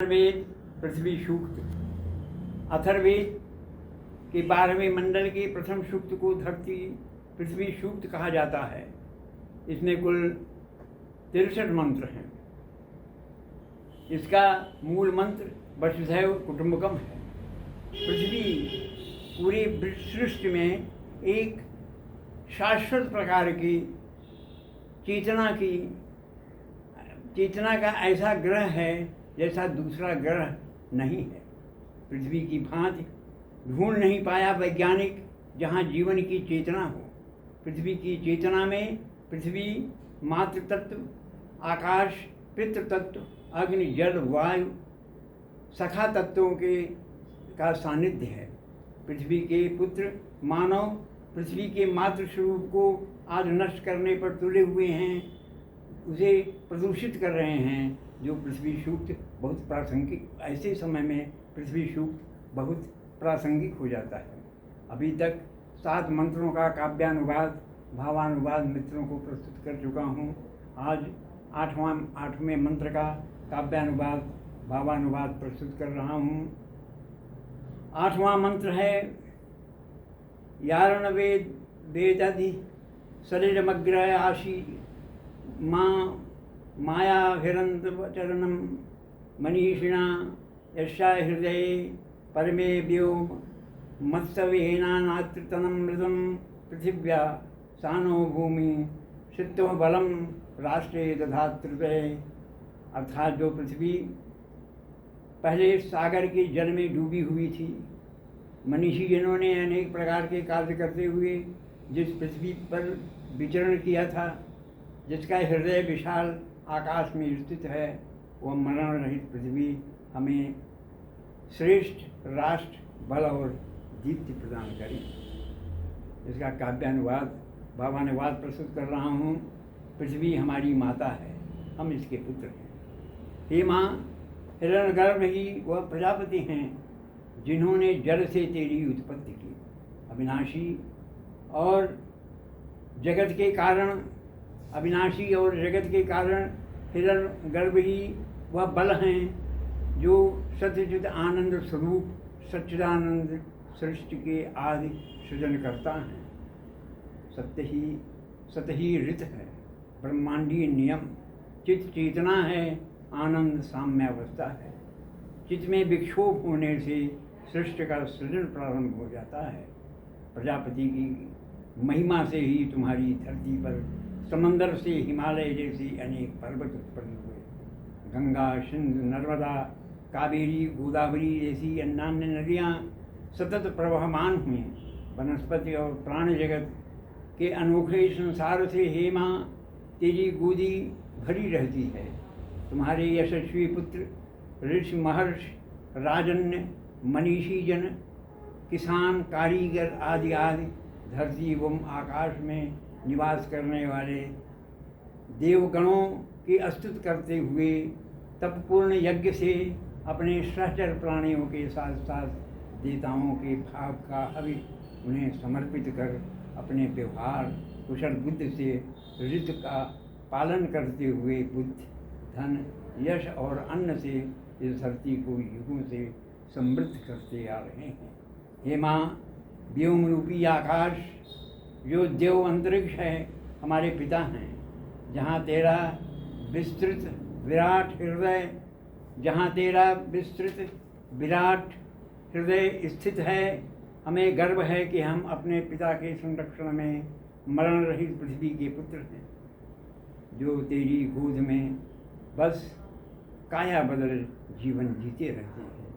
अथर्ववेद पृथ्वी सूक्त। अथर्ववेद के 12वें मंडल के प्रथम सूक्त को धरती पृथ्वी सूक्त कहा जाता है। इसमें कुल 63 मंत्र हैं। इसका मूल मंत्र वसुधैव कुटुंबकम है। पृथ्वी पूरे सृष्टि में एक शाश्वत प्रकार की चेतना का ऐसा ग्रह है जैसा दूसरा ग्रह नहीं है। पृथ्वी की भांति ढूंढ नहीं पाया वैज्ञानिक जहाँ जीवन की चेतना हो। पृथ्वी की चेतना में पृथ्वी मातृ तत्व, आकाश पितृ तत्व, अग्नि जल वायु सखा तत्वों का सानिध्य है। पृथ्वी के पुत्र मानव पृथ्वी के मातृ स्वरूप को आज नष्ट करने पर तुले हुए हैं, उसे प्रदूषित कर रहे हैं। जो पृथ्वी सूक्त बहुत प्रासंगिक, ऐसे समय में पृथ्वी सूक्त बहुत प्रासंगिक हो जाता है। अभी तक 7 मंत्रों का काव्यानुवाद भावानुवाद मित्रों को प्रस्तुत कर चुका हूँ। आज 8वें मंत्र का काव्यानुवाद भावानुवाद प्रस्तुत कर रहा हूँ। 8वां मंत्र है यारण वेदधि शरीरमग्र आशी माया हिरंतचरणम मनीषिणा यस्या हृदय परमे व्योम मत्सविहीनानातृतनं मृदं पृथिव्या सानो भूमि सिद्धो बलम राष्ट्रे दधातृते। अर्थात जो पृथ्वी पहले सागर के जल में डूबी हुई थी, मनीषी जिन्होंने अनेक प्रकार के कार्य करते हुए जिस पृथ्वी पर विचरण किया था, जिसका हृदय विशाल आकाश में स्थित है, वह मरण रहित पृथ्वी हमें श्रेष्ठ राष्ट्र बल और दीप्ति प्रदान करे। इसका काव्यानुवाद भावानुवाद प्रस्तुत कर रहा हूँ। पृथ्वी हमारी माता है, हम इसके पुत्र हैं। हे माँ, हिरण्यगर्भ ही वह प्रजापति हैं जिन्होंने जल से तेरी उत्पत्ति की। अविनाशी और जगत के कारण हिरण्यगर्भ ही वह बल हैं जो सत्यचित आनंद स्वरूप सच्चिदानंद सृष्टि के आदि सृजन करता है। सत्य ही ऋत है, ब्रह्मांडीय नियम। चित्त चेतना है, आनंद साम्यावस्था है। चित्त में विक्षोभ होने से सृष्टि का सृजन प्रारंभ हो जाता है। प्रजापति की महिमा से ही तुम्हारी धरती पर समंदर से हिमालय जैसे अनेक पर्वत उत्पन्न हुए। गंगा, सिंधु, नर्मदा, कावेरी, गोदावरी जैसी अन्यान्य नदियाँ सतत प्रवहमान हुई। वनस्पति और प्राण जगत के अनोखे संसार से हे माँ तेरी गोदी भरी रहती है। तुम्हारे यशस्वी पुत्र ऋषि, महर्षि, राजन्य, मनीषी जन, किसान, कारीगर आदि धरती एवं आकाश में निवास करने वाले देवगणों की स्तुति करते हुए तपपूर्ण यज्ञ से अपने सहचर प्राणियों के साथ साथ देवताओं के भाव का अभी उन्हें समर्पित कर अपने व्यवहार कुशल बुद्धि से ऋतु का पालन करते हुए बुद्धि, धन, यश और अन्न से इस धरती को युगों से समृद्ध करते आ रहे हैं। हे माँ, व्योम रूपी आकाश जो देव अंतरिक्ष है, हमारे पिता हैं। जहाँ तेरा विस्तृत विराट हृदय स्थित है, हमें गर्व है कि हम अपने पिता के संरक्षण में मरण रहित पृथ्वी के पुत्र हैं, जो तेरी गोद में बस काया बदल जीवन जीते रहते हैं।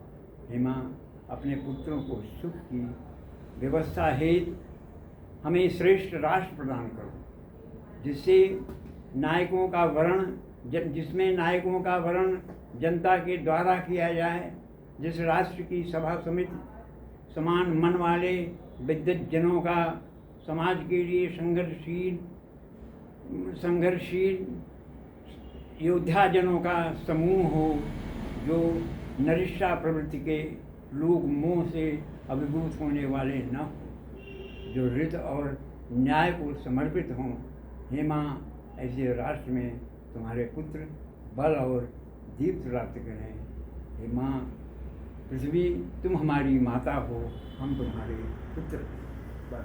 हे माँ, अपने पुत्रों को सुख की व्यवस्था हेतु हमें श्रेष्ठ राष्ट्र प्रदान करो, जिसमें नायकों का वर्ण जनता के द्वारा किया जाए, जिस राष्ट्र की सभा समिति समान मन वाले विद्वत जनों का, समाज के लिए संघर्षशील योद्धा जनों का समूह हो, जो नरिष्ठा प्रवृत्ति के लोग मोह से अभिभूत होने वाले न हो, जो ऋत और न्याय को समर्पित हों। हे माँ, ऐसे राष्ट्र में तुम्हारे पुत्र बल और दीप्त प्राप्त करें। हे माँ पृथ्वी, तुम हमारी माता हो, हम तुम्हारे पुत्र हैं।